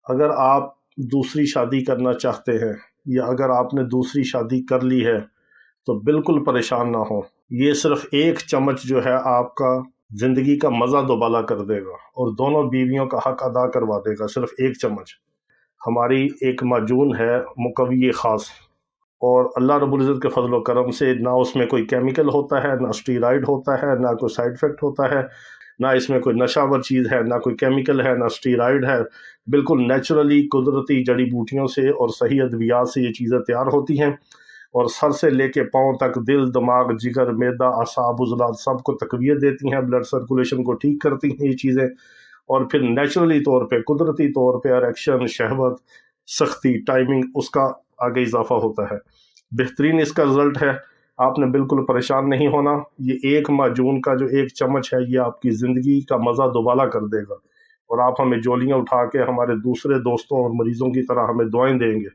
اگر آپ دوسری شادی کرنا چاہتے ہیں یا اگر آپ نے دوسری شادی کر لی ہے تو بالکل پریشان نہ ہو، یہ صرف ایک چمچ جو ہے آپ کا زندگی کا مزہ دوبالا کر دے گا اور دونوں بیویوں کا حق ادا کروا دے گا۔ صرف ایک چمچ ہماری ایک معجون ہے مقوی خاص، اور اللہ رب العزت کے فضل و کرم سے نہ اس میں کوئی کیمیکل ہوتا ہے، نہ اسٹیرائڈ ہوتا ہے، نہ کوئی سائیڈ افیکٹ ہوتا ہے، نہ اس میں کوئی نشہ ور چیز ہے، نہ کوئی کیمیکل ہے، نہ اسٹیرائڈ ہے۔ بالکل نیچرلی قدرتی جڑی بوٹیوں سے اور صحیح ادویات سے یہ چیزیں تیار ہوتی ہیں، اور سر سے لے کے پاؤں تک دل، دماغ، جگر، معدہ، اعصاب، عضلات سب کو تقویت دیتی ہیں، بلڈ سرکولیشن کو ٹھیک کرتی ہیں یہ چیزیں، اور پھر نیچرلی طور پہ، قدرتی طور پہ اریکشن، شہوت، سختی، ٹائمنگ، اس کا آگے اضافہ ہوتا ہے۔ بہترین اس کا رزلٹ ہے، آپ نے بالکل پریشان نہیں ہونا۔ یہ ایک معجون کا جو ایک چمچ ہے یہ آپ کی زندگی کا مزہ دوبالا کر دے گا، اور آپ ہمیں جولیاں اٹھا کے ہمارے دوسرے دوستوں اور مریضوں کی طرح ہمیں دعائیں دیں گے۔